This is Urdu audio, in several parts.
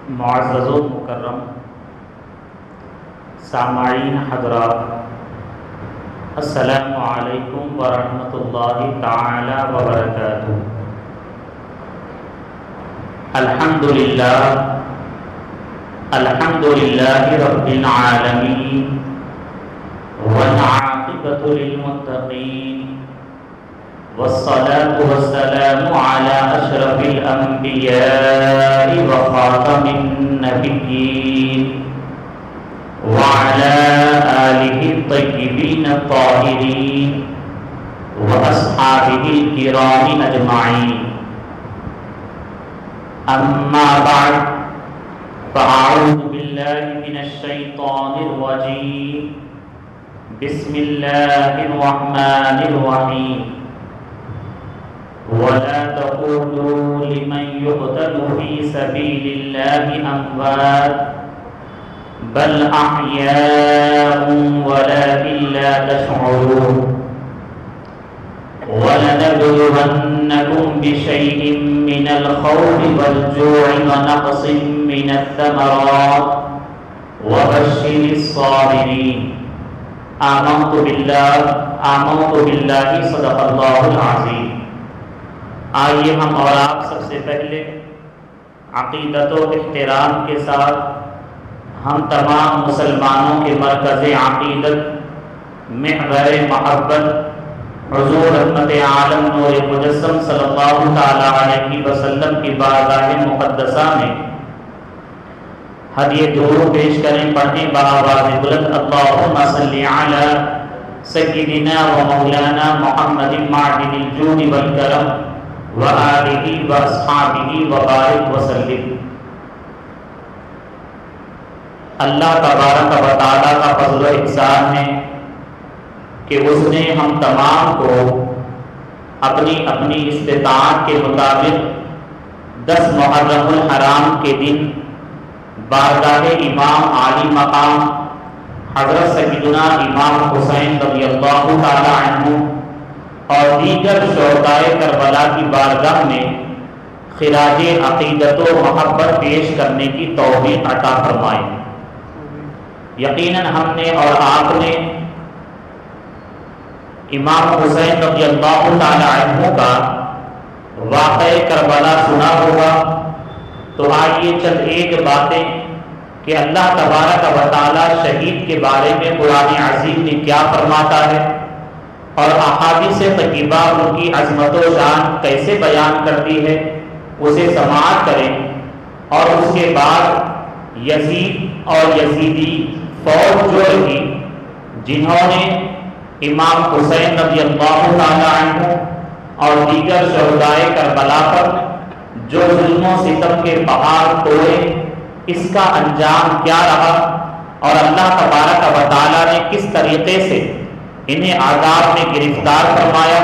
معزز و مکرم سامعین حضرات، السلام علیکم ورحمۃ اللہ تعالی وبرکاتہ۔ الحمد للہ رب العالمین والعاقبۃ للمتقین والصلاة والسلام على أشرف الأنبياء وخاتم النبيين وعلى آله الطيبين الطاهرين وأصحابه الكرام أجمعين، أما بعد، فأعوذ بالله من الشيطان الرجيم، بسم الله الرحمن الرحيم، ولا تقولوا لمن يقتل في سبيل الله أموات بل أحياء ولكن لا تشعرون، ولنبلونكم بشيء من الخوف والجوع ونقص من الثمرات وبشر الصابرين، آمنت بالله صدق الله العظيم۔ آئیے ہم اور آپ سب سے پہلے عقیدت و احترام کے ساتھ ہم تمام مسلمانوں کے مرکز عقیدت محور محبت حضور رحمت عالم نور مجسم صلی اللہ تعالی علیہ وسلم کی بارگاہ مقدسہ میں ہدیہ درود پیش کریں، پڑھیں بآواز بلند، اللہم صلی علی سیدنا و مولانا محمد معدن الجود والکرم وآلہ واصحابہ وبارک وسلم۔ اللہ تبارک و تعالیٰ کا فضل و احسان ہے کہ اس نے ہم تمام کو اپنی اپنی استطاعت کے مطابق 10 محرم الحرام کے دن بارگاہ امام عالی مقام حضرت سیدنا امام حسین رضی اللہ تعالی عنہ اور دیگر شہدائے کربلا کی بارگاہ میں خراج عقیدت و محبت پیش کرنے کی توفیق عطا فرمائے۔ یقیناً ہم نے اور آپ نے امام حسین رضی اللہ تعالی عنہ کا واقعہ کربلا سنا ہوگا، تو آئیے چند ایک باتیں کہ اللہ تبارک و تعالی شہید کے بارے میں قرآن عظیم میں کیا فرماتا ہے اور احادیث طیبہ ان کی عظمت و شان کیسے بیان کرتی ہے، اسے سماعت کریں۔ اور اس کے بعد یزید اور یزیدی فوج جو رہی جنہوں نے امام حسین رضی اللہ تعالی عنہ اور دیگر شہدائے کربلا پر جو ظلم و ستم کے پہاڑ توڑے، اس کا انجام کیا رہا اور اللہ تبارک و تعالی نے کس طریقے سے انہیں عذاب میں گرفتار فرمایا،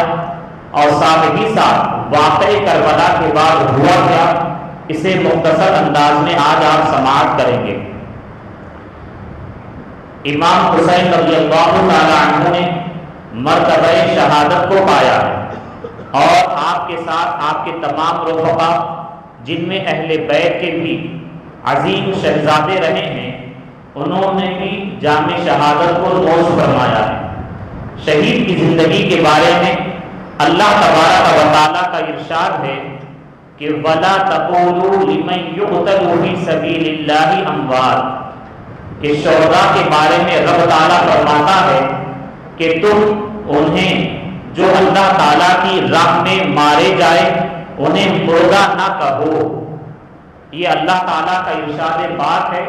اور ساتھ ہی ساتھ واقعہ کربلا کے بعد ہوا کیا، اسے مختصر انداز میں آج آپ سماعت کریں گے۔ امام حسین رضی اللہ تعالی عنہ نے مرتبہ شہادت کو پایا اور آپ کے ساتھ آپ کے تمام رفقا جن میں اہل بیت کے بھی عظیم شہزادے رہے ہیں، انہوں نے بھی جام شہادت کو نوش فرمایا ہے۔ شہید کی زندگی کے بارے میں اللہ تبارک و تعالیٰ کا ارشاد ہے کہ وَلَا تَقُولُوا لِمَنْ يُقْتَلُ فِي سَبِيلِ اللَّهِ أَمْوَاتٌ، کہ شہداء کے بارے میں رب تعالیٰ فرماتا ہے کہ تم انہیں جو اللہ تعالیٰ کی راہ میں مارے جائے انہیں مردہ نہ کہو۔ یہ اللہ تعالیٰ کا ارشاد بات ہے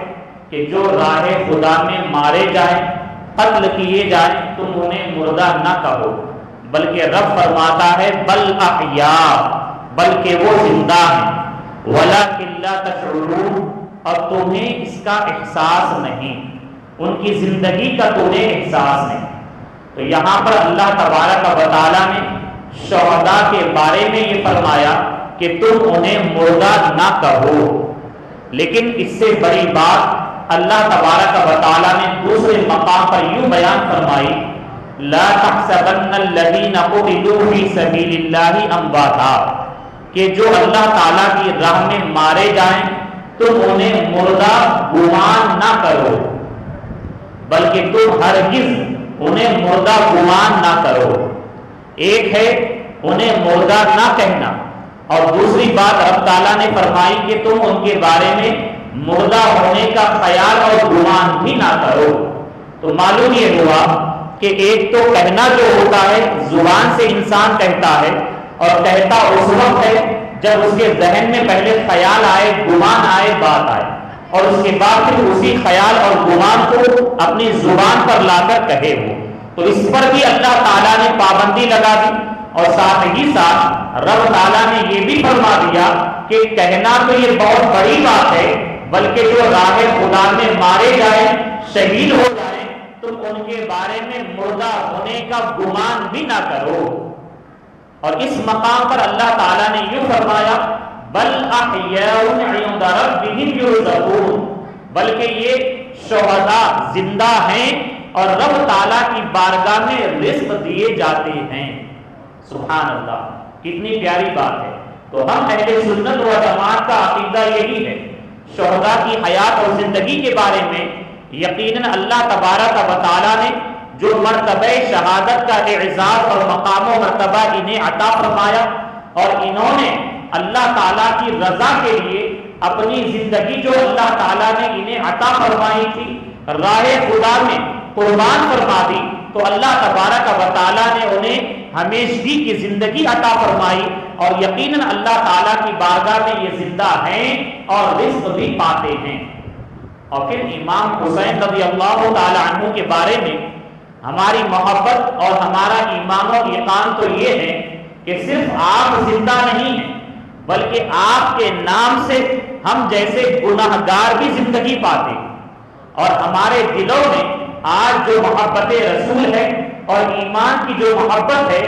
کہ جو راہ خدا میں مارے جائیں، قتل کیے جائیں، تم انہیں مردہ نہ کہو، بلکہ رب فرماتا ہے بل احیاء، بلکہ وہ زندہ ہیں، ولکن لا تشعرون، اور تمہیں اس کا احساس نہیں، ان کی زندگی کا تمہیں احساس نہیں۔ تو یہاں پر اللہ تبارک و تعالیٰ نے شہداء کے بارے میں یہ فرمایا کہ تم انہیں مردہ نہ کہو، لیکن اس سے بڑی بات اللہ تبارک و تعالیٰ نے دوسرے مقام پر یوں بیان فرمائی، لا تحسبن الذین قتلوا فی سبیل اللہ امواتا، کہ جو اللہ تعالیٰ کی راہ میں مارے جائیں تم انہیں مردہ گمان نہ کرو، بلکہ تم ہرگز انہیں مردہ گمان نہ کرو۔ ایک ہے انہیں مردہ نہ کہنا، اور دوسری بات رب تعالیٰ نے فرمائی کہ تم ان کے بارے میں مردہ ہونے کا خیال اور گمان بھی نہ کرو۔ تو معلوم یہ ہوا کہ ایک تو کہنا جو ہوتا ہے زبان سے انسان کہتا ہے، اور کہتا اس وقت ہے جب اس کے ذہن میں پہلے خیال آئے، گمان آئے، بات آئے، اور اس کے بعد پھر اسی خیال اور گمان کو اپنی زبان پر لا کر کہے وہ۔ تو اس پر بھی اللہ تعالیٰ نے پابندی لگا دی، اور ساتھ ہی ساتھ رب تعالیٰ نے یہ بھی فرما دیا کہ کہنا تو یہ بہت بڑی بات ہے، بلکہ جو راہ خدا میں مارے جائیں، شہید ہو جائیں، تم ان کے بارے میں مردہ ہونے کا گمان بھی نہ کرو۔ اور اس مقام پر اللہ تعالیٰ نے یوں فرمایا بل احیاء عند ربهم یرزقون، بلکہ یہ شہداء زندہ ہیں اور رب تعالیٰ کی بارگاہ میں رزق دیے جاتے ہیں۔ سبحان اللہ، کتنی پیاری بات ہے۔ تو ہم اہل سنت و جماعت کا عقیدہ یہی ہے، شہداء کی حیات اور زندگی کے بارے میں یقیناً اللہ تبارک و تعالیٰ نے جو مرتبہ شہادت کا اعزاز اور مقام و مرتبہ انہیں عطا فرمایا، اور انہوں نے اللہ تعالیٰ کی رضا کے لیے اپنی زندگی جو اللہ تعالیٰ نے انہیں عطا فرمائی تھی راہ خدا میں قربان فرما دی، تو اللہ تبارک و تعالیٰ نے انہیں ہمیشگی کی زندگی عطا فرمائی، اور یقیناً اللہ تعالیٰ کی بارگاہ میں یہ زندہ ہیں اور رزق بھی پاتے ہیں۔ اور پھر امام حسین رضی اللہ تعالی عنہ کے بارے میں ہماری محبت اور ہمارا ایمان و یقین تو یہ ہے کہ صرف آپ زندہ نہیں ہیں، بلکہ آپ کے نام سے ہم جیسے گناہگار بھی زندگی پاتے ہیں، اور ہمارے دلوں میں آج جو محبت رسول ہے اور ایمان کی جو محبت ہے،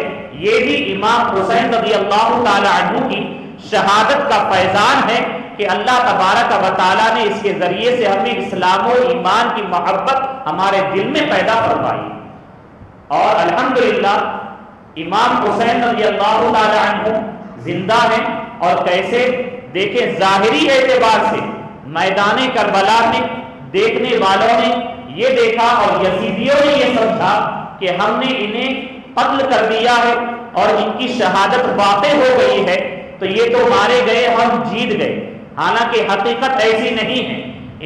یہ بھی امام حسین رضی اللہ تعالی عنہ کی شہادت کا فیضان ہے کہ اللہ تبارک و تعالیٰ نے اس کے ذریعے سے ہمیں اسلام و ایمان کی محبت ہمارے دل میں پیدا فرمائی۔ اور الحمدللہ امام حسین رضی اللہ تعالی عنہ زندہ ہیں، اور کیسے دیکھیں ظاہری اعتبار سے میدان کربلا میں دیکھنے والوں نے یہ دیکھا اور یزیدیوں نے یہ سمجھا کہ ہم نے انہیں قتل کر دیا ہے اور ان کی شہادت واقع ہو گئی ہے، تو یہ تو مارے گئے، ہم جیت گئے۔ حالانکہ حقیقت ایسی نہیں ہے۔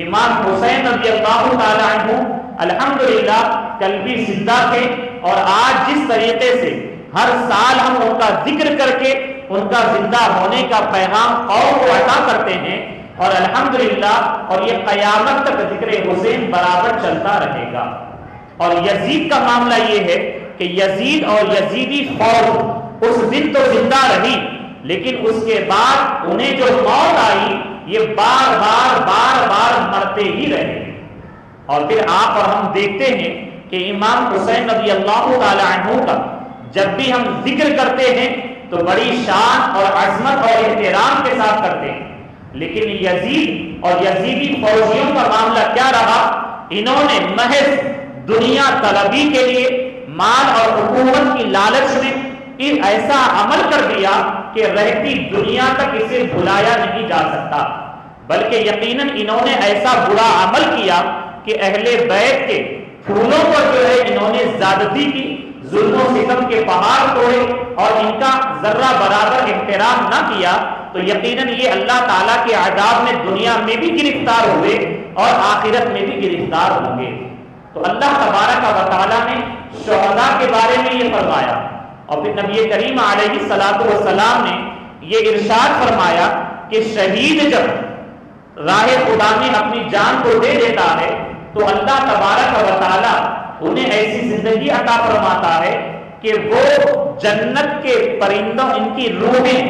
امام حسین رضی اللہ تعالی عنہ الحمدللہ کل بھی زندہ تھے، اور آج جس طریقے سے ہر سال ہم ان کا ذکر کر کے ان کا زندہ ہونے کا پیغام قوم کو عطا کرتے ہیں، اور الحمدللہ اور یہ قیامت تک ذکر حسین برابر چلتا رہے گا۔ اور یزید کا معاملہ یہ ہے کہ یزید اور یزیدی فوج اس دن تو زندہ رہی، لیکن اس کے بعد انہیں جو موت آئی یہ بار بار مرتے ہی رہے۔ اور پھر آپ اور ہم دیکھتے ہیں کہ امام حسین رضی اللہ تعالی عنہ کا جب بھی ہم ذکر کرتے ہیں تو بڑی شان اور عظمت اور احترام کے ساتھ کرتے ہیں، لیکن یزید اور یزیدی فوجیوں کا معاملہ کیا رہا؟ انہوں نے محض دنیا طلبی کے لیے مال اور حکومت کی لالچ میں ایسا عمل کر دیا کہ رہتی دنیا تک اسے بھلایا نہیں جا سکتا، بلکہ یقیناً انہوں نے ایسا برا عمل کیا کہ اہل بیت کے پھولوں پر جو ہے انہوں نے زیادتی کی، ظلم و ستم کے پہاڑ توڑے اور ان کا ذرہ برابر احترام نہ کیا، تو یقیناً یہ اللہ تعالیٰ کے عذاب میں دنیا میں بھی گرفتار ہوئے اور آخرت میں بھی گرفتار ہوں گے۔ تو اللہ تبارک و تعالیٰ نے شہداء کے بارے میں یہ فرمایا، اور پھر نبی کریم علیہ الصلوۃ والسلام نے یہ ارشاد فرمایا کہ شہید جب راہ خدا میں اپنی جان کو دے دیتا ہے تو اللہ تبارک و تعالیٰ انہیں ایسی زندگی عطا فرماتا ہے کہ وہ جنت کے پرندوں، ان کی روحیں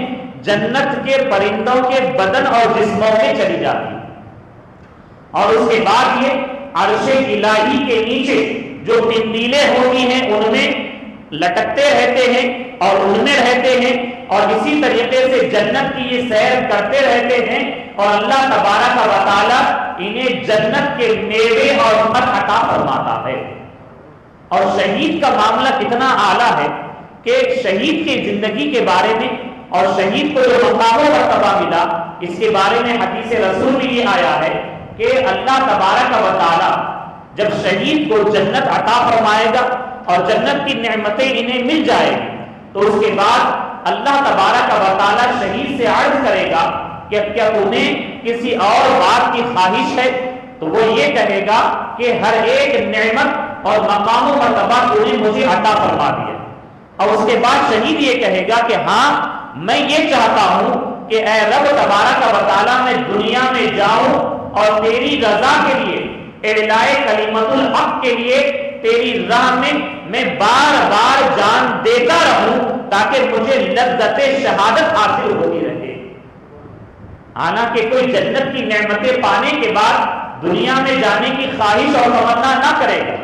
جنت کے پرندوں کے بدن اور جسموں میں چلی جاتی، اور اس کے بعد یہ عرش الہی کے نیچے جو پندیلیں ہوتی ہیں ان میں لٹکتے رہتے ہیں اور ان میں رہتے ہیں، اور اسی طریقے سے جنت کی یہ سیر کرتے رہتے ہیں، اور اللہ تبارک و تعالیٰ انہیں جنت کے میوے اور پھل عطا فرماتا ہے۔ اور شہید کا معاملہ کتنا اعلیٰ ہے کہ شہید کی زندگی کے بارے میں اور شہید کو جو مقام و مرتبہ ملا، اس کے بارے میں حدیث رسول میں یہ آیا ہے کہ اللہ تبارک و تعالی جب شہید کو جنت عطا فرمائے گا اور جنت کی نعمتیں انہیں مل جائے گی، تو اس کے بعد اللہ تبارک و تعالی شہید سے عرض کرے گا کہ کیا تمہیں کسی اور بات کی خواہش ہے؟ تو وہ یہ کہے گا کہ ہر ایک نعمت اور مقام و مرتبہ تو نے مجھے عطا فرما دیا۔ اور اس کے بعد شہید یہ کہے گا کہ ہاں میں یہ چاہتا ہوں کہ اے رب تبارک و تعالی میں دنیا میں جاؤں اور تیری رضا کے لیے، اعلاء کلمت الحق کے لیے تیری راہ میں بار بار جان دیتا رہوں تاکہ مجھے لذت شہادت حاصل ہوتی رہے۔ حالانکہ کوئی جنت کی نعمتیں پانے کے بعد دنیا میں جانے کی خواہش اور تمنا نہ کرے گا،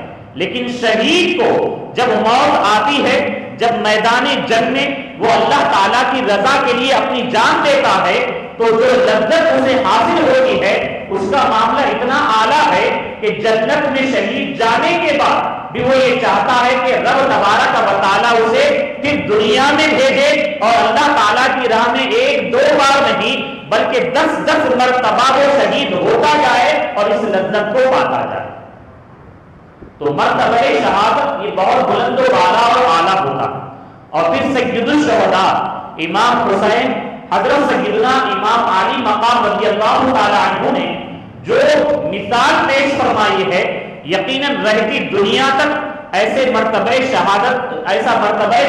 لیکن شہید کو جب موت آتی ہے، جب میدان جنگ میں وہ اللہ تعالیٰ کی رضا کے لیے اپنی جان دیتا ہے، تو جو لذت اسے حاصل ہوتی ہے اس کا معاملہ اتنا اعلیٰ ہے کہ جنت میں شہید جانے کے بعد بھی وہ یہ چاہتا ہے کہ رب تبارک و تعالیٰ اسے پھر دنیا میں بھیجے اور اللہ تعالیٰ کی راہ میں ایک دو بار نہیں بلکہ 10 مرتبہ وہ شہید ہوتا جائے اور اس لذت کو پاتا جائے۔ تو مرتبہ شہادت یہ بہت بلند و بالا اور اعلیٰ ہوتا ہے۔ اور پھر سید الشہداء امام حسین حضرت سیدنا امام علی مقام رضی اللہ تعالی عنہ نے جو مثال پیش فرمائی ہے، یقیناً رہتی دنیا تک ایسا مرتبہ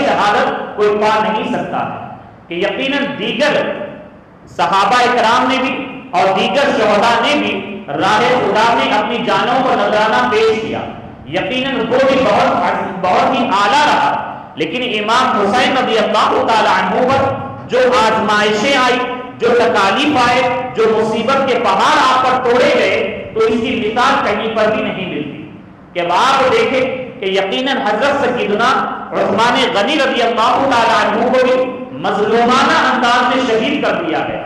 شہادت کوئی پا نہیں سکتا ہے کہ یقیناً دیگر صحابہ اکرام نے بھی اور دیگر شہداء نے بھی راہ خدا میں اپنی جانوں کو نذرانہ پیش کیا، یقیناً وہ بھی بہت ہی اعلیٰ رہا، لیکن امام حسین رضی اللہ تعالی عنہ پر جو آزمائشیں آئی، جو تکالیف آئے، جو مصیبت کے پہاڑ آپ پر توڑے گئے، تو اس کی مثال کہیں پر بھی نہیں ملتی۔ کہ اب آپ دیکھیں کہ یقیناً حضرت سیدنا عثمان غنی رضی اللہ تعالی عنہ کو بھی مظلومانہ انداز میں شہید کر دیا گیا،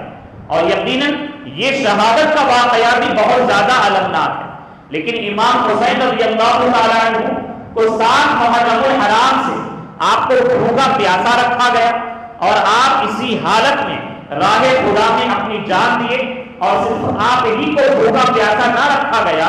اور یقیناً یہ شہادت کا واقعہ بھی بہت زیادہ المناک ہے، لیکن امام حسین رضی اللہ تعالی عنہ کو 7 محرم الحرام سے آپ کو بھوکا پیاسا رکھا گیا، اور آپ اسی حالت میں راہ خدا میں اپنی جان دیے، اور صرف آپ ہی کو بھوکا پیاسا نہ رکھا گیا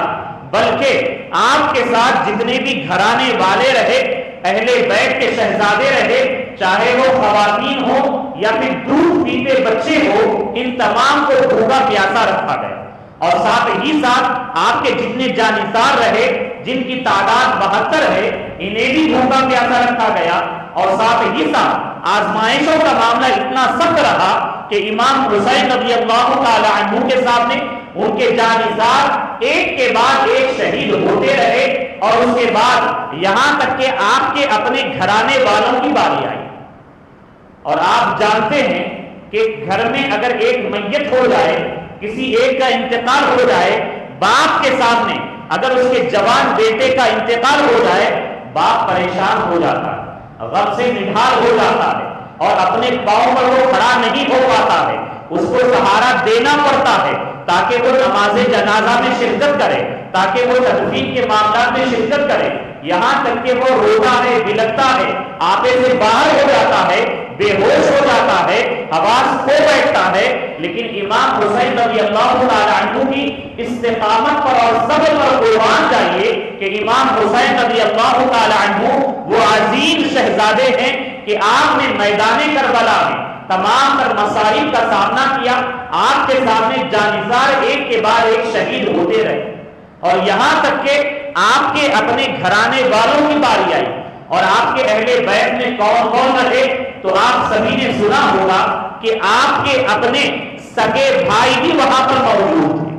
بلکہ آپ کے ساتھ جتنے بھی گھرانے والے رہے، اہل بیت کے شہزادے رہے، چاہے وہ خواتین ہو یا پھر دودھ پیتے بچے ہو، ان تمام کو بھوکا پیاسا رکھا گیا، اور ساتھ ہی ساتھ آپ کے جتنے جانثار رہے جن کی تعداد 72 ہے، انہیں بھی بھوکا پیاسا رکھا گیا، اور ساتھ ہی ساتھ آزمائشوں کا معاملہ اتنا سخت رہا کہ امام حسین رضی اللہ تعالی عنہ کے سامنے ان کے جانثار ایک کے بعد ایک شہید ہوتے رہے، اور اس کے بعد یہاں تک کہ آپ کے اپنے گھرانے والوں کی باری آئی۔ اور آپ جانتے ہیں کہ گھر میں اگر ایک میت ہو جائے، کسی ایک کا انتقال ہو جائے، باپ کے سامنے اگر اس کے جوان بیٹے کا انتقال ہو جائے، باپ پریشان ہو جاتا ہے، غم سے نڈھال ہو جاتا ہے، اور اپنے پاؤں پر وہ کھڑا نہیں ہو پاتا ہے، اس کو سہارا دینا پڑتا ہے تاکہ وہ نماز جنازہ میں شرکت کرے، تاکہ وہ تدفین کے معاملات میں شرکت کرے، یہاں تک کہ وہ روتا ہے، بلکتا ہے، آپے سے باہر ہو جاتا ہے، بے ہوش ہو جاتا ہے، حواس کھو بیٹھتا ہے، لیکن امام حسین رضی اللہ تعالی عنہ کی استقامت پر اور صبر پر قربان جائیے کہ امام حسین رضی اللہ تعالی عنہ وہ عظیم شہزادے ہیں کہ آپ نے میدان کربلا میں تمام تر مصائب کا سامنا کیا، آپ کے سامنے جانثار ایک کے بعد ایک شہید ہوتے رہے، اور یہاں تک کہ آپ کے اپنے گھرانے والوں کی باری آئی، اور آپ کے اہل بیت میں کون کون رہے، تو آپ سبھی نے سنا ہوگا کہ آپ کے اپنے سگے بھائی بھی وہاں پر موجود تھے،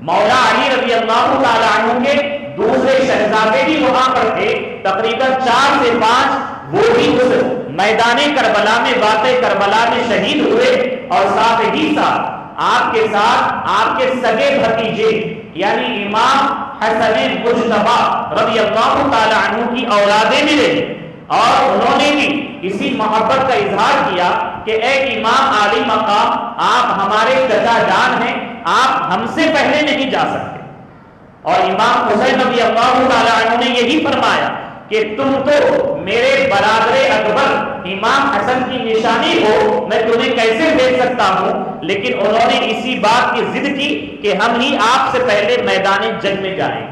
مولا علی رضی اللہ تعالی عنہ کے دوسرے شہزادے بھی وہاں پر تھے، تقریباً 4 سے 5 وہ بھی اس میدان کربلا میں واقع کربلا میں شہید ہوئے، اور ساتھ ہی ساتھ آپ کے سگے بھتیجے یعنی امام حسن مجتبی رضی اللہ تعالی عنہ کی اولادیں بھی رہی، اور انہوں نے بھی اسی محبت کا اظہار کیا کہ اے امام عالی مقام، آپ ہمارے چچا جان ہیں، آپ ہم سے پہلے نہیں جا سکتے۔ اور امام حسین رضی اللہ تعالی عنہ نے یہی فرمایا کہ تم تو میرے برادر اکبر امام حسن کی نشانی ہو، میں تمہیں کیسے بھیج سکتا ہوں؟ لیکن انہوں نے اسی بات کی ضد کی کہ ہم ہی آپ سے پہلے میدان جنگ میں جائیں۔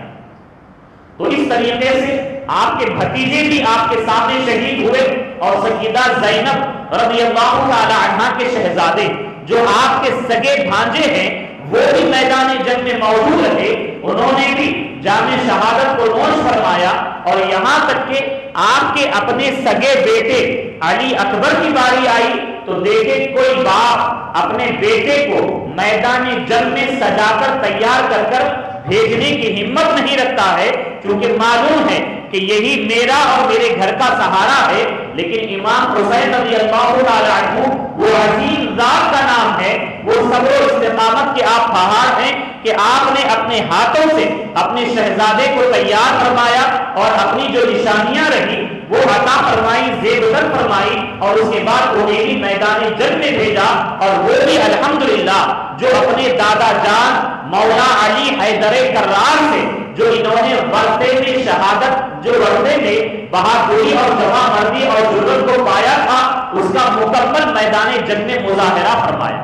تو اس طریقے سے آپ کے بھتیجے بھی آپ کے سامنے شہید ہوئے، اور سیدہ زینب رضی اللہ تعالی عنہا کے شہزادے جو آپ کے سگے بھانجے ہیں وہ بھی میدان جنگ میں موجود رہے، انہوں نے بھی جام شہادت کو نوش فرمایا۔ اور یہاں تک کہ آپ کے اپنے سگے بیٹے علی اکبر کی باری آئی تو دیکھے کوئی باپ اپنے بیٹے کو میدان جنگ میں سجا کر تیار کر کر بھیجنے کی ہمت نہیں رکھتا ہے، کیونکہ معلوم ہے کہ یہی میرا اور میرے گھر کا سہارا ہے۔ لیکن امام حسین رضی اللہ تعالی عنہ وہ عظیم ذات کا نام ہے، وہ صبر و استقامت کے آپ پہاڑ ہیں کہ آپ نے اپنے ہاتھوں سے اپنے شہزادے کو تیار فرمایا اور اپنی جو نشانیاں رہی وہ عطا فرمائی، زیب زر فرمائی، اور اس کے بعد انہیں بھی میدان جنگ میں بھیجا۔ اور وہ بھی الحمدللہ جو اپنے دادا جان مولا علی حیدر کرار سے جو انہوں نے ورثے میں شہادت، جو ورثے میں بہادری اور جواں مردی اور جرأت کو پایا تھا، اس کا مکمل میدان جنگ میں مظاہرہ فرمایا،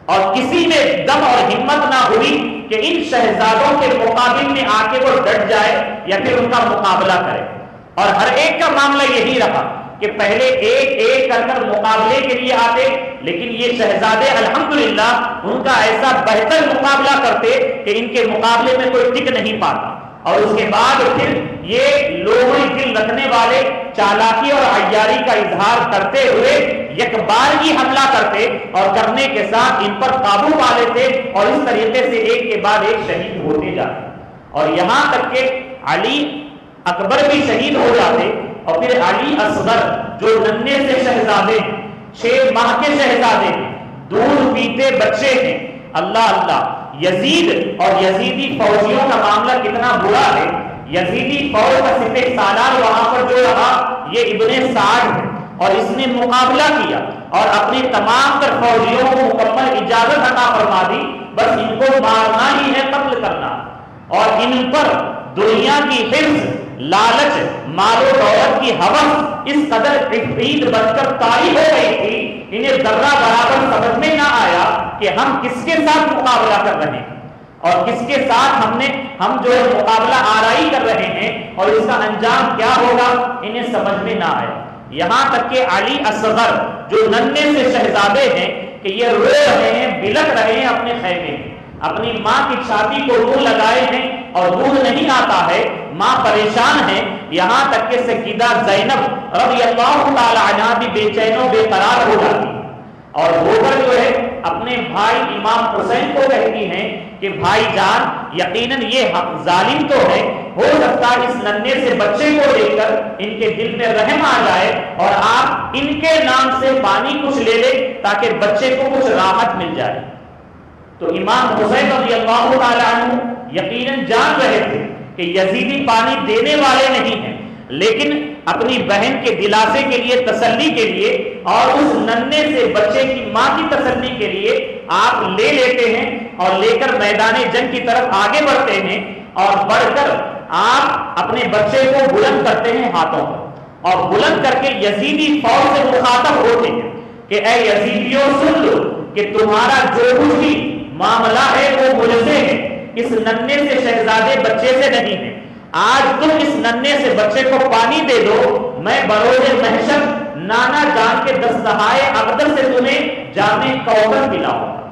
اور کسی میں دم اور ہمت نہ ہوئی کہ ان شہزادوں کے مقابل میں آ کے وہ ڈٹ جائے یا پھر ان کا مقابلہ کرے۔ اور ہر ایک کا معاملہ یہی رہا کہ پہلے ایک ایک کر کر مقابلے کے لیے آتے، لیکن یہ شہزادے الحمدللہ ان کا ایسا بہتر مقابلہ کرتے کہ ان کے مقابلے میں کوئی ٹک نہیں پاتا۔ اور اس کے بعد پھر یہ لوگوں دل رکھنے والے چالاکی اور عیاری کا اظہار کرتے ہوئے یک بار ہی حملہ کرتے اور کرنے کے ساتھ ان پر قابو پا لیتے، اور اس طریقے سے ایک کے بعد ایک شہید ہوتے جاتے، اور یہاں تک کہ علی اکبر بھی شہید ہو جاتے۔ اور پھر علی اصغر جو ننھے سے شہزادے 6 ماہ کے شہزادے دودھ پیتے بچے ہیں، اللہ اللہ، یزید اور یزیدی فوجیوں کا معاملہ کتنا برا ہے۔ یزیدی فوج کا سپہ سالار وہاں پر جو رہا یہ ابن سعد ہے، اور اس نے مقابلہ کیا اور اپنے تمام تر فوجیوں کو مکمل اجازت عطا فرما دی، بس ان کو مارنا ہی ہے، قتل کرنا۔ اور ان پر دنیا کی حرص، لالچ، مال و دولت کی ہوس اس قدر عفریت بن کر طاری ہو گئی تھی، انہیں ذرہ برابر سمجھ میں نہ آیا کہ ہم کس کے ساتھ مقابلہ کر رہے ہیں اور کس کے ساتھ ہم جو ہے مقابلہ آرائی کر رہے ہیں، اور اس کا انجام کیا ہوگا انہیں سمجھ میں نہ آیا۔ یہاں تک کہ علی اصغر جو ننھے سے شہزادے ہیں کہ یہ رو رہے ہیں، بلک رہے ہیں اپنے خیمے میں، اپنی ماں کی چھاتی کو منہ لگائے ہیں اور دودھ نہیں آتا ہے، ماں پریشان ہے۔ یہاں تک کہ سیدہ زینب رضی اللہ تعالی عنہا بھی بے چین و بے قرار ہو جاتی، اور وہ پر جو ہے اپنے بھائی امام حسین کو کہتی ہیں کہ بھائی جان یقیناً یہ ظالم تو ہے، ہو سکتا ہے اس ننھے سے بچے کو دیکھ کر ان کے دل میں رحم آ جائے اور آپ ان کے نام سے پانی کچھ لے لیں تاکہ بچے کو کچھ راحت مل جائے۔ تو امام حسین رضی اللہ تعالی عنہ یقیناً جان رہے تھے کہ یزیدی پانی دینے والے نہیں ہیں، لیکن اپنی بہن کے دلاسے کے لیے، تسلی کے لیے، اور اس ننھے سے بچے کی ماں کی تسلی کے لیے آپ لے لیتے ہیں اور لے کر میدان جنگ کی طرف آگے بڑھتے ہیں، اور بڑھ کر آپ اپنے بچے کو بلند کرتے ہیں ہاتھوں پر، اور بلند کر کے یزیدی فوج سے مخاطب ہوتے ہیں کہ اے یزیدیوں سن لو کہ تمہارا جو کچھ بھی معاملہ ہے وہ مجھ سے ہے، اس ننھے سے شہزادے بچے سے نہیں ہے۔ آج تم اس ننھے سے بچے کو پانی دے دو، میں بروز محشر نانا جان کے دستہائے اقدس سے تمہیں جام کوثر پلاؤں گا۔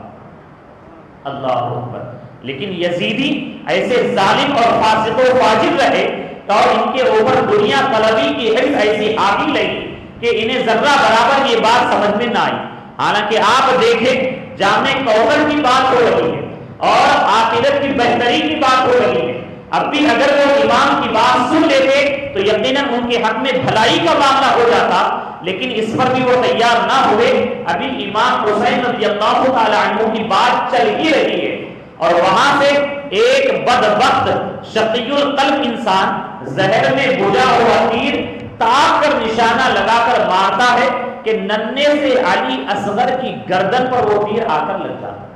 اللہ اکبر۔ لیکن یزیدی ایسے ظالم اور فاسق و فاجر رہے اور ان کے اوپر دنیا طلبی کی حرص ایسی حاوی رہی کہ انہیں ذرہ برابر یہ بات سمجھ میں نہ آئی۔ حالانکہ آپ دیکھیں جام کوثر کی بات ہو رہی ہے اور آخرت کی بہتری کی بات ہو رہی ہے، اب بھی اگر وہ امام کی بات سن لیتے تو یقیناً ان کے حق میں بھلائی کا معاملہ ہو جاتا، لیکن اس پر بھی وہ تیار نہ ہوئے۔ ابھی امام حسین رضی اللہ تعالی عنہ کی بات چل ہی رہی ہے، اور وہاں سے ایک بدبخت شقی القلب انسان زہر میں بجھا ہوا تیر تاک کر نشانہ لگا کر مارتا ہے کہ ننھے سے علی اصغر کی گردن پر وہ تیر آ کر لگ جاتا ہے،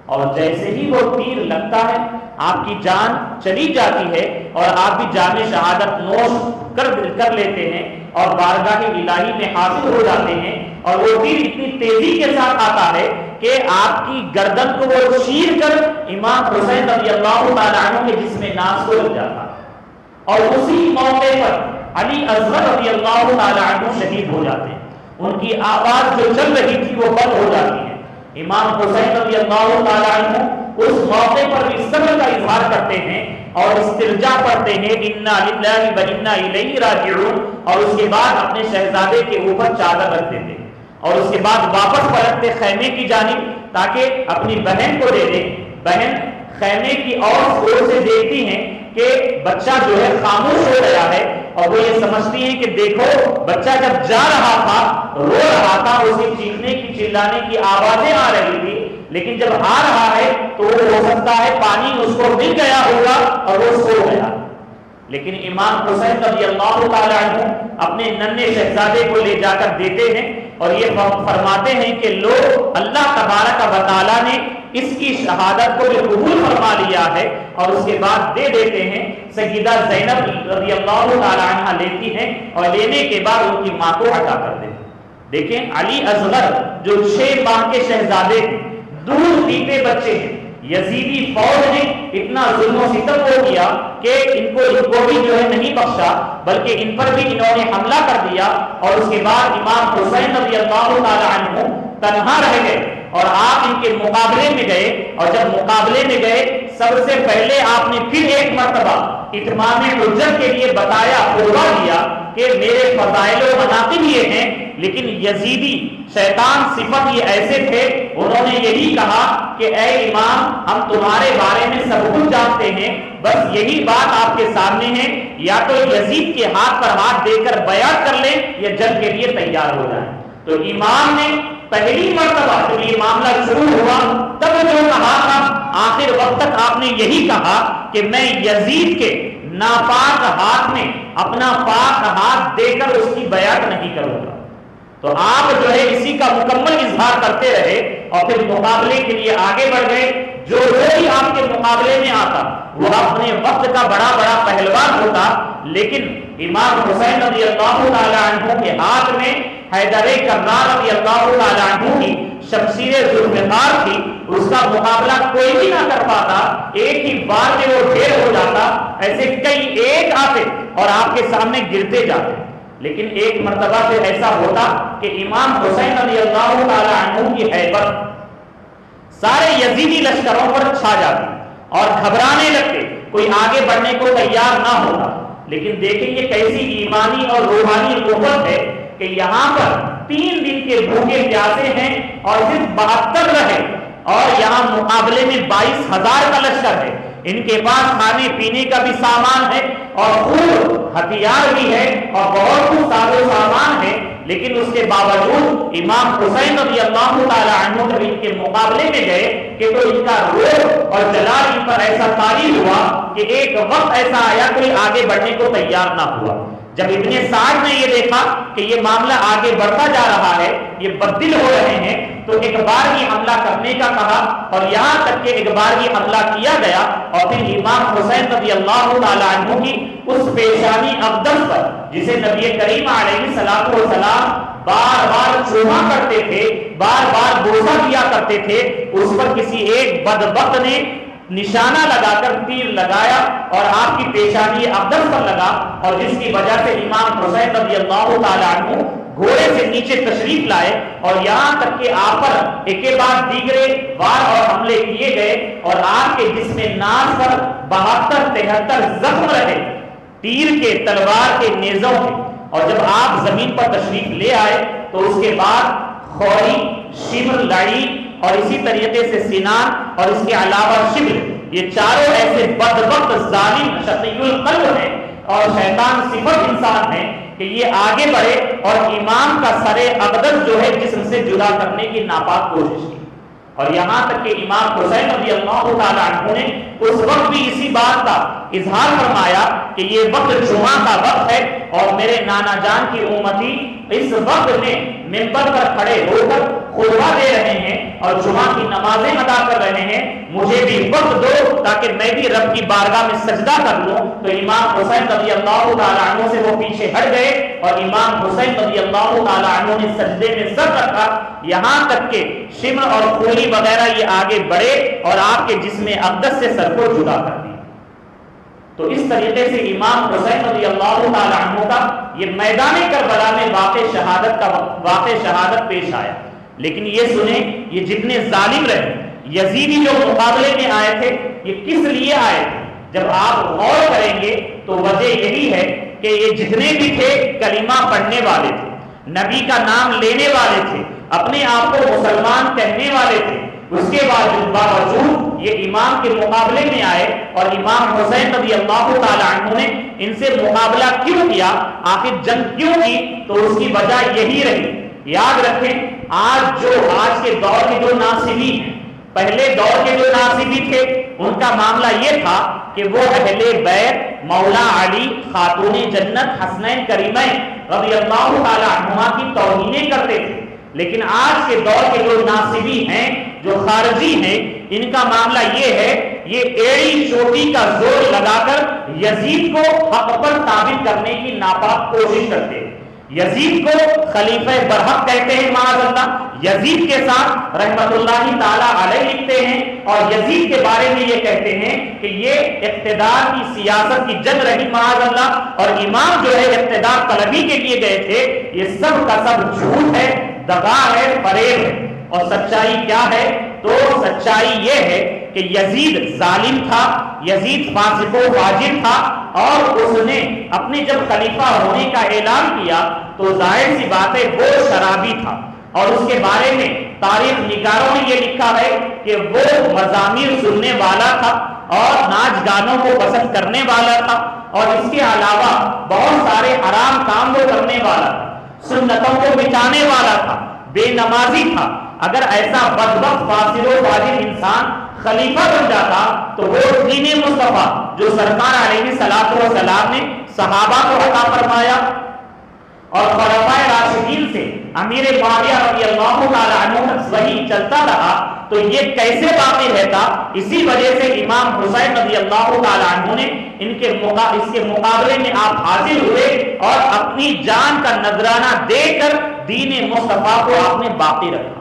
اور جیسے ہی وہ تیر لگتا ہے آپ کی جان چلی جاتی ہے، اور آپ بھی جام شہادت نوش کر لیتے ہیں اور بارگاہ الہی میں حاضر ہو جاتے ہیں، اور وہ تیر اتنی تیزی کے ساتھ آتا ہے کہ آپ کی گردن کو وہ چیر کر امام حسین رضی اللہ تعالیٰ عنہ کے جسم ناز کو لگ جاتا ہے، اور اسی موقع پر علی اصغر رضی اللہ تعالیٰ عنہ شہید ہو جاتے ہیں۔ ان کی آواز جو چل رہی تھی وہ بند ہو جاتی ہے۔ امام حسین رضی اللہ تعالیٰ عنہ اس موقع پر بھی صبر کا اظہار کرتے ہیں اور استرجاع پڑھتے ہیں انا للہ و انا الیہ راجعون، اور اس کے بعد اپنے شہزادے کے اوپر چادر رکھ دیتے ہیں اور اس کے بعد واپس پلٹتے خیمے کی جانب تاکہ اپنی بہن کو دے دیں۔ بہن خیمے کی اور سے دیکھتی ہیں کہ بچہ جو ہے خاموش ہو گیا ہے، اور وہ یہ سمجھتی ہیں کہ دیکھو بچہ جب جا رہا تھا رو رہا تھا، اسے چیخنے کی چلانے کی آوازیں آ رہی تھی، لیکن جب آ رہا ہے تو وہ ہو سکتا ہے پانی اس کو مل گیا ہوگا اور وہ سو گیا۔ لیکن امام حسین رضی اللہ تعالیٰ عنہ اپنے ننھے شہزادے کو لے جا کر دیتے ہیں اور یہ فرماتے ہیں کہ لو اللہ تبارک و تعالیٰ نے اس کی شہادت کو بھی قبول فرما لیا ہے، اور اس کے بعد دے دیتے ہیں۔ سیدہ زینب رضی اللہ تعالیٰ عنہ لیتی ہیں اور لینے کے بعد ان کی ماں کو عطا کر دیتے ہیں۔ دیکھیں علی اصغر جو 6 ماہ کے شہزادے ہیں، دودھ پیتے بچے ہیں، یزیدی فوج نے اتنا ظلم و ستم ہو کیا کہ ان کو بھی جو ہے نہیں بخشا، بلکہ ان پر بھی انہوں نے حملہ کر دیا، اور اس کے بعد امام حسین رضی اللہ تعالیٰ عنہ تنہا رہ گئے اور آپ ان کے مقابلے میں گئے، اور جب مقابلے میں گئے سب سے پہلے آپ نے پھر ایک مرتبہ اتمام حجت کے لیے بتایا، خطبہ دیا کہ میرے فضائل و مناقب یہ ہیں، لیکن یزیدی شیطان صفت یہ ایسے تھے، انہوں نے یہی کہا کہ اے امام ہم تمہارے بارے میں سب کچھ جانتے ہیں، بس یہی بات آپ کے سامنے ہے، یا تو یزید کے ہاتھ پر ہاتھ دے کر بیعت کر لیں یا جنگ کے لیے تیار ہو جائیں۔ تو امام نے پہلی مرتبہ جب یہ معاملہ شروع ہوا تب جو کہا تھا، آخر وقت تک آپ نے یہی کہا کہ میں یزید کے ناپاک ہاتھ میں اپنا پاک ہاتھ دے کر اس کی بیعت نہیں کروں گا۔ تو آپ جو ہے اسی کا مکمل اظہار کرتے رہے اور پھر مقابلے کے لیے آگے بڑھ گئے۔ جو بھی آپ کے مقابلے میں آتا وہ اپنے وقت کا بڑا پہلوان ہوتا، لیکن امام حسین رضی اللہ تعالیٰ عنہ کے ہاتھ میں حیدر کرار رضی اللہ تعالیٰ عنہ کی شمشیر ذوالفقار تھی، اس کا مقابلہ کوئی بھی نہ کر پاتا، ایک ہی بار میں وہ ڈھیر ہو جاتا، ایسے کئی ایک آتے اور آپ کے سامنے گرتے جاتے۔ لیکن ایک مرتبہ سے ایسا ہوتا کہ امام حسین رضی اللہ تعالیٰ عنہ کی ہیبت سارے یزیدی لشکروں پر چھا جاتی اور گھبرانے لگتے، کوئی آگے بڑھنے کو تیار نہ ہوتا۔ لیکن دیکھیں یہ کیسی ایمانی اور روحانی قوت ہے کہ یہاں پر 3 دن کے بھوکے پیاسے ہیں اور صرف 72 رہے، اور یہاں مقابلے میں 22,000 کا لشکر ہے، ان کے پاس کھانے پینے کا بھی سامان ہے اور خوب ہتھیار بھی ہے اور بہت کچھ ساز و سامان ہے، لیکن اس کے باوجود امام حسین رضی اللہ تعالیٰ عنہ جب ان کے مقابلے میں گئے کہ تو ان کا روح اور جلال ان پر ایسا طاری ہوا کہ ایک وقت ایسا آیا کوئی آگے بڑھنے کو تیار نہ ہوا۔ جب ابن سعد نے یہ دیکھا کہ یہ معاملہ آگے بڑھتا جا رہا ہے، یہ بدل ہو رہے ہیں، تو ایک بار ہی حملہ کرنے کا کہا، اور یہاں تک کہ ایک بار ہی حملہ کیا گیا، اور پھر امام حسین رضی اللہ تعالیٰ عنہ کی اس پیشانی اقدس پر جسے نبی کریم علیہ الصلوۃ والسلام بار بار چوما کرتے تھے، بار بار بوسہ دیا کرتے تھے، اس پر کسی ایک بدبخت نے نشانہ لگا کر تیر لگایا اور آپ کی پیشانی اقدس پر لگا، اور جس کی وجہ سے امام حسین رضی اللہ تعالیٰ عنہ گھوڑے سے نیچے تشریف لائے، اور یہاں تک کہ آپ پر ایک کے بعد دیگرے وار اور حملے کیے گئے، اور آپ کے جسم ناز پر 72-73 زخم رہے، تیر کے، تلوار کے، نیزوں کے۔ اور جب آپ زمین پر تشریف لے آئے تو اس کے بعد خوری، شمر، لڑی اور اسی طریقے سے سنان اور اس کے علاوہ شبل، یہ چاروں ایسے بدبخت ظالم شقی القلب ہیں اور شیطان صفت انسان ہیں کہ یہ آگے بڑھے اور امام کا سر اقدس جو ہے جسم سے جدا کرنے کی ناپاک کوشش کی، اور یہاں تک کہ امام حسین رضی اللہ تعالیٰ عنہ نے اس وقت بھی اسی بات کا اظہار فرمایا کہ یہ وقت جمعہ کا وقت ہے اور میرے نانا جان کی امتی اس وقت میں منبر پر کھڑے ہو کر خطبہ دے رہے ہیں اور جمعہ کی نمازیں ادا کر رہے ہیں، مجھے بھی وقت دو تاکہ میں بھی رب کی بارگاہ میں سجدہ کر لوں۔ تو امام حسین رضی اللہ تعالیٰ عنہ سے وہ پیچھے ہٹ گئے اور امام حسین رضی اللہ تعالیٰ عنہ نے سجدے میں سر رکھا، یہاں تک کہ شمر اور خولی وغیرہ یہ آگے بڑھے اور آپ کے جسم اقدس سے سر کو جدا کر دیا۔ تو اس طریقے سے امام حسین رضی اللہ تعالیٰ عنہ کا یہ میدان کربلا میں واقع شہادت پیش آیا۔ لیکن یہ سنیں، یہ جتنے ظالم رہے، یزیدی جو مقابلے میں آئے تھے، یہ کس لیے آئے تھے؟ جب آپ غور کریں گے تو وجہ یہی ہے کہ یہ جتنے بھی تھے کلمہ پڑھنے والے تھے، نبی کا نام لینے والے تھے، اپنے آپ کو مسلمان کہنے والے تھے، اس کے باوجود یہ امام کے مقابلے میں آئے اور امام حسین رضی اللہ تعالی عنہ نے ان سے مقابلہ کیوں کیا، آخر جنگ کیوں کی؟ تو اس کی وجہ یہی رہی۔ یاد رکھیں، آج کے دور کے جو ناصبی ہیں، پہلے دور کے جو ناصبی تھے، ان کا معاملہ یہ تھا کہ وہ اہل بیت مولا علی، خاتون جنت حسنین کریمین رضی اللہ تعالی عنہما کی توہینیں کرتے تھے۔ لیکن آج کے دور کے جو ناصبی ہیں، جو خارجی ہیں، ان کا معاملہ یہ ہے، یہ ایڑی چوٹی کا زور لگا کر یزید کو حق پر ثابت کرنے کی ناپاک کوشش کرتے ہیں۔ یزید کو خلیفہ برحق کہتے ہیں معاذ اللہ، یزید کے ساتھ رحمت اللہ تعالی علیہ لکھتے ہیں اور یزید کے بارے میں یہ کہتے ہیں کہ یہ اقتدار کی سیاست کی جنگ رہی معاذ اللہ، اور امام جو ہے اقتدار طلبی کے لیے گئے تھے، یہ سب کا سب جھوٹ ہے، دغا ہے، فریب ہے۔ اور سچائی کیا ہے؟ تو سچائی یہ ہے کہ یزید ظالم تھا، یزید فاسق و فاجر تھا، اور اس نے اپنے جب خلیفہ ہونے کا اعلان کیا تو ظاہر سی بات ہے وہ شرابی تھا، اور اس کے بارے میں تاریخ نگاروں نے یہ لکھا ہے کہ وہ مزامیر سننے والا تھا اور ناچ گانوں کو پسند کرنے والا تھا، اور اس کے علاوہ بہت سارے حرام کام وہ کرنے والا تھا، سنتوں کو مٹانے والا تھا، بے نمازی تھا۔ اگر ایسا بدبخت فاسق و فاجر انسان خلیفہ بن جاتا تو وہ دین مصطفیٰ جو سرکار علیہ الصلوۃ والسلام نے صحابہ کو عطا فرمایا اور خلفائے راشدین سے امیر معاویہ رضی اللہ تعالی عنہ تک وہی چلتا رہا، تو یہ کیسے باقی رہتا؟ اسی وجہ سے امام حسین رضی اللہ تعالی عنہ نے اس کے مقابلے میں آپ حاضر ہوئے اور اپنی جان کا نذرانہ دے کر دین مصطفیٰ کو آپ نے باقی رکھا۔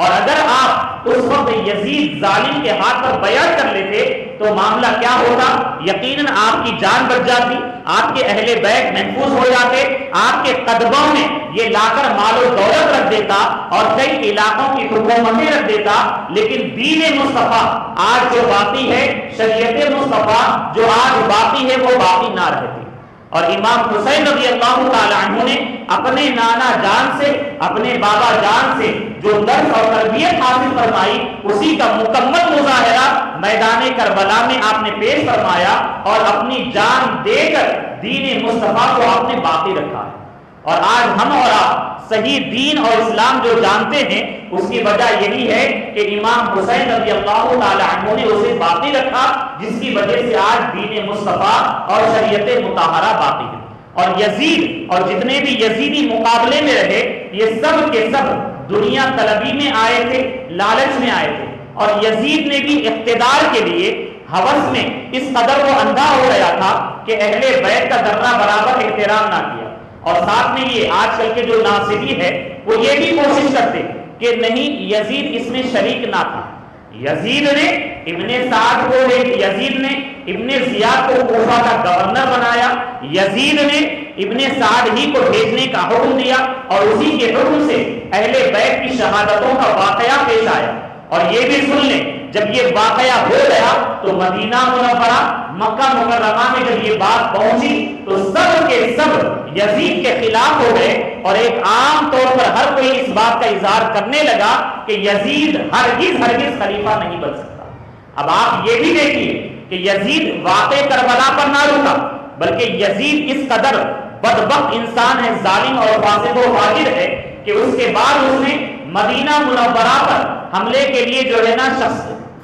اور اگر آپ اس وقت یزید ظالم کے ہاتھ پر بیعت کر لیتے تو معاملہ کیا ہوتا؟ یقیناً آپ کی جان بچ جاتی، آپ کے اہل بیت محفوظ ہو جاتے، آپ کے قدموں میں یہ لا کر مال و دولت رکھ دیتا اور کئی علاقوں کی حکومتیں رکھ دیتا۔ لیکن دین مصطفیٰ آج جو باقی ہے، شریعت مصطفیٰ جو آج باقی ہے، وہ باقی نہ رہتی۔ اور امام حسین رضی اللہ تعالی عنہ نے اپنے نانا جان سے، اپنے بابا جان سے جو درس اور تربیت حاصل فرمائی، اسی کا مکمل مظاہرہ میدان کربلا میں آپ نے پیش فرمایا اور اپنی جان دے کر دین مصطفیٰ کو آپ نے باقی رکھا ہے۔ اور آج ہم اور آپ صحیح دین اور اسلام جو جانتے ہیں، اس کی وجہ یہی ہے کہ امام حسین رضی اللہ تعالی عنہ نے اسے باقی رکھا، جس کی وجہ سے آج دین مصطفیٰ اور شریعت مطہرہ باقی ہے۔ اور یزید اور جتنے بھی یزیدی مقابلے میں رہے، یہ سب کے سب دنیا طلبی میں آئے تھے، لالچ میں آئے تھے، اور یزید نے بھی اقتدار کے لیے ہوس میں اس قدر وہ اندھا ہو گیا تھا کہ اہل بیت کا ذرہ برابر احترام نہ کیا۔ اور ساتھ میں یہ آج کل کے جو ناصبی ہے وہ یہ بھی کوشش کرتے کہ نہیں، یزید اس میں شریک نہ تھا۔ یزید نے ابن سعد کو، یزید نے ابن زیاد کو کوفہ کا گورنر بنایا، یزید نے ابن سعد ہی کو بھیجنے کا حکم دیا، اور اسی کے حکم سے اہل بیت کی شہادتوں کا واقعہ پیش آیا۔ اور یہ بھی سن لیں، جب یہ واقعہ ہو گیا تو مدینہ منورہ، مکہ مکرمہ میں جب یہ بات پہنچی تو سب کے سب یزید کے خلاف ہو گئے، اور ایک عام طور پر ہر کوئی اس بات کا اظہار کرنے لگا کہ یزید ہرگز خلیفہ نہیں بن سکتا۔ اب آپ یہ بھی دیکھیے کہ یزید واقع کربلا پر نہ رکا، بلکہ یزید اس قدر بدبخت انسان ہے، ظالم اور فاسق و فاجر ہے کہ اس کے بعد اس نے مدینہ منورہ پر حملے کے لیے جو ہے نا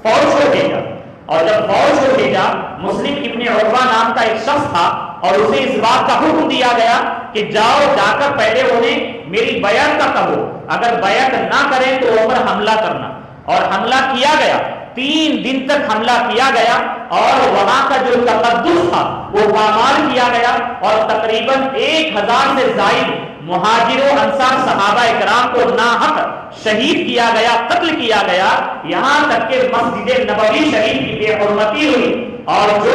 فوج کو بھیجا، اور جب فوج کو بھیجا، مسلم ابن عقبہ نام کا ایک شخص تھا، اور اسے اس بات کا حکم دیا گیا کہ جاؤ جا کر پہلے انہیں میری بیعت کا کہو، اگر بیعت نہ کریں تو ان پر حملہ کرنا. اور حملہ کیا گیا، 3 دن تک حملہ کیا گیا اور وہاں کا جو تقدس تھا وہ پامال کیا گیا اور تقریباً 1000 سے زائد مہاجر و انصار صحابہ اکرام کو ناحق شہید کیا گیا، قتل کیا گیا، یہاں تک کہ مسجد نبوی شریف کی بے حرمتی ہوئی. اور جو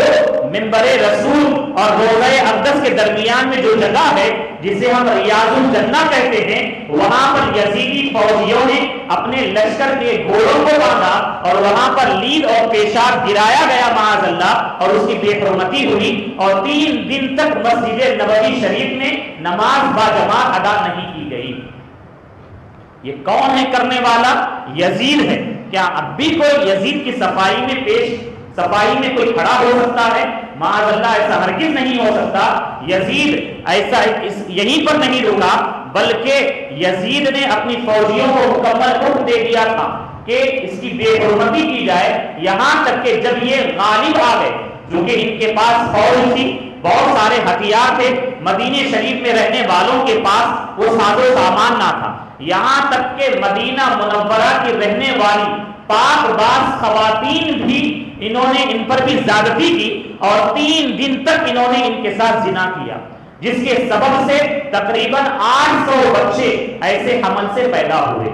منبر رسول اور روضہ اقدس کے درمیان میں جو جگہ ہے جسے ہم ریاض الجنہ کہتے ہیں، وہاں پر یزیدی فوجیوں نے اپنے لشکر کے گھوڑوں کو باندھا اور وہاں پر لید اور پیشاب گرایا گیا معاذ اللہ، اور اس کی بے حرمتی ہوئی. اور 3 دن تک مسجد نبوی شریف میں نماز باجماعت ادا نہیں کی گئی. یہ کون ہے کرنے والا؟ یزید ہے. کیا اب بھی کوئی یزید کی صفائی میں کوئی کھڑا ہو سکتا ہے؟ معاذ اللہ ایسا ہرگز نہیں ہو سکتا. یزید ایسا یہیں پر نہیں رکا، بلکہ یزید نے اپنی فوجیوں کو مکمل حکم دے دیا تھا کہ اس کی بے حرمتی کی جائے، یہاں تک کہ جب یہ غالب آ گئے، جو کہ ان کے پاس فوج تھی، بہت سارے ہتھیار تھے، مدینہ شریف میں رہنے والوں کے پاس وہ ساز و سامان نہ تھا، یہاں تک کہ مدینہ منورہ کی رہنے والی پاک باز خواتین بھی انہوں نے ان پر بھی زیادتی کی اور 3 دن تک انہوں نے ان کے ساتھ زنا کیا، جس کے سبب سے تقریباً 800 بچے ایسے حمل سے پیدا ہوئے.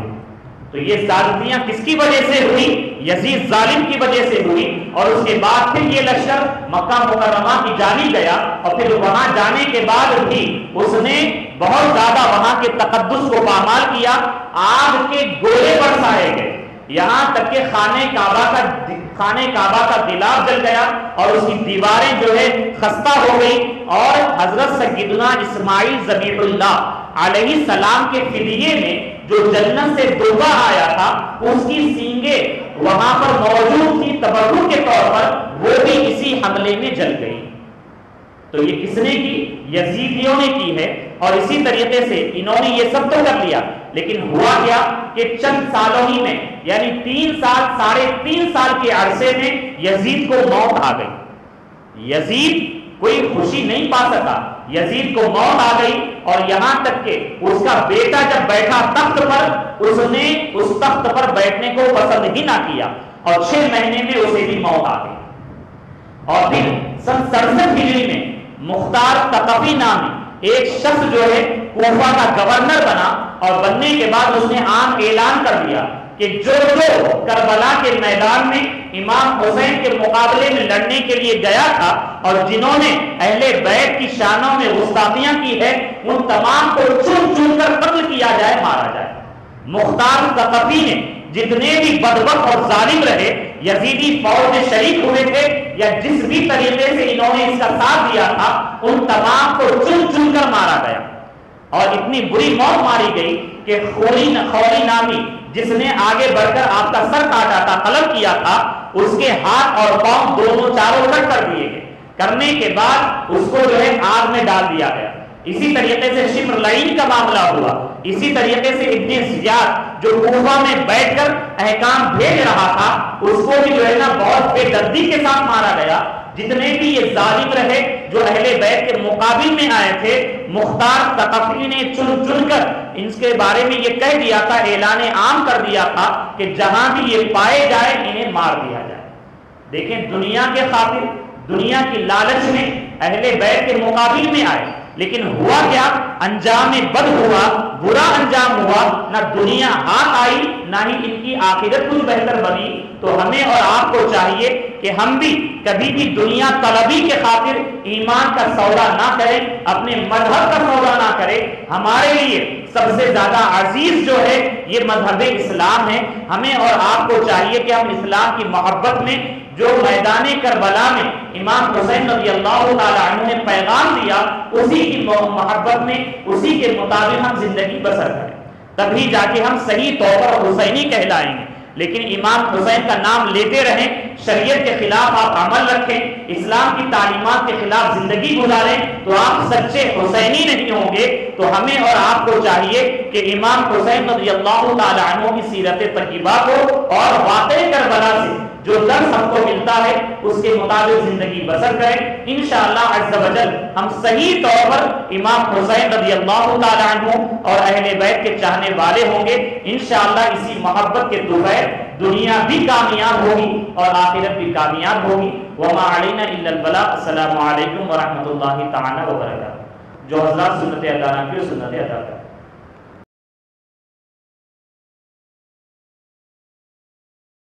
تو یہ زیادتیاں کس کی وجہ سے ہوئی؟ یزید ظالم کی وجہ سے ہوئی. اور اس کے بعد پھر یہ لشکر مکہ مکرمہ کی جانب گیا اور پھر وہاں جانے کے بعد بھی اس نے بہت زیادہ وہاں کے تقدس کو پامال کیا. آگ کے گولے برسائے گئے، یہاں تک کہ خانہ کعبہ کا غلاف جل گیا اور اس کی دیواریں جو ہے خستہ ہو گئی. اور حضرت سیدنا اسماعیل ذبیح اللہ علیہ السلام کے فدیے میں جو جنت سے دوبا آیا تھا، اس کی سینگیں وہاں پر موجود تھی تبرک کے طور پر، وہ بھی اسی حملے میں جل گئی. تو یہ کس نے کی؟ یزیدیوں نے کی ہے. اور اسی طریقے سے انہوں نے یہ سب تو کر لیا، لیکن ہوا کیا کہ چند سالوں ہی میں، یعنی 3 سال 3.5 سال کے عرصے میں یزید کو موت آ گئی. یزید کوئی خوشی نہیں پا سکا، یزید کو موت آ گئی. اور یہاں تک کہ اس کا بیٹا جب بیٹھا تخت پر، اس نے اس تخت پر بیٹھنے کو پسند ہی نہ کیا اور 6 مہینے میں اسے بھی موت آ گئی. اور پھر سن 67 ہجری میں مختار ثقفی نامی ایک شخص جو ہے کوفہ کا گورنر بنا، اور بننے کے بعد اس نے عام اعلان کر دیا کہ جو کربلا کے میدان میں امام حسین کے مقابلے میں لڑنے کے لیے گیا تھا اور جنہوں نے اہل بیت کی شانوں میں گستاخیاں کی ہے، ان تمام کو چن چن کر قتل کیا جائے، مارا جائے. مختار ثقفی نے جتنے بھی بدبخت اور ظالم رہے، یزیدی فوج میں شریک ہوئے تھے یا جس بھی طریقے سے انہوں نے اس کا ساتھ دیا تھا، ان تمام کو چن چن کر مارا گیا. اور اتنی بری موت ماری گئی کہ خوری نامی جس نے آگے بڑھ کر آپ کا سر کاٹا تھا، قلم کیا تھا، اس کے ہاتھ اور پاؤں دونوں چاروں کٹ کر دیے گئے. کرنے کے بعد اس کو جو ہے آگ میں ڈال دیا گیا. اسی طریقے سے شمر لعین کا معاملہ ہوا. اسی طریقے سے ابن زیاد جو کوفہ میں بیٹھ کر احکام بھیج رہا تھا، اس کو بھی جو ہے نا بہت بے دردی کے ساتھ مارا گیا. جتنے بھی یہ ظالم رہے جو اہل بیت کے مقابل میں آئے تھے، مختار ثقفی نے چن چن کر ان کے بارے میں یہ کہہ دیا تھا، اعلان عام کر دیا تھا کہ جہاں بھی یہ پائے جائے انہیں مار دیا جائے. دیکھیں، دنیا کے خاطر، دنیا کی لالچ میں اہل بیت کے مقابل میں آئے، لیکن ہوا کیا؟ انجام بد ہوا، برا انجام ہوا. نہ دنیا ہاتھ آئی، نہ ہی ان کی آخرت کچھ بہتر بنی. تو ہمیں اور آپ کو چاہیے کہ ہم بھی کبھی بھی دنیا طلبی کے خاطر ایمان کا سودا نہ کریں، اپنے مذہب کا سودا نہ کریں. ہمارے لیے سب سے زیادہ عزیز جو ہے یہ مذہب اسلام ہے. ہمیں اور آپ کو چاہیے کہ ہم اسلام کی محبت میں جو میدان کربلا میں امام حسین رضی اللہ تعالی عنہ نے پیغام دیا، اسی کی محبت میں، اسی کے مطابق ہم زندگی بسر کریں، تبھی جا کے ہم صحیح طور پر حسینی کہلائیں گے. لیکن امام حسین کا نام لیتے رہیں، شریعت کے خلاف آپ عمل رکھیں، اسلام کی تعلیمات کے خلاف زندگی گزاریں، تو آپ سچے حسینی نہیں ہوں گے. تو ہمیں اور آپ کو چاہیے کہ امام حسین رضی اللہ تعالی عنہ کی سیرت طیبہ کو اور واقعہ کربلا سے جو درس ہم کو ملتا ہے اس کے مطابق زندگی بسر کریں. انشاءاللہ عز و جل ہم صحیح طور پر امام حسین رضی اللہ تعالیٰ عنہ اور اہل بیت کے چاہنے والے ہوں گے. انشاءاللہ اسی محبت کے بغیر دنیا بھی کامیاب ہوگی اور آخرت بھی کامیاب ہوگی. وما علینا الا البلاغ. السلام علیکم ورحمۃ اللہ تعالی وبرکاتہ. جو حضرات سنت ادا نہ کی سنت ادا کریں.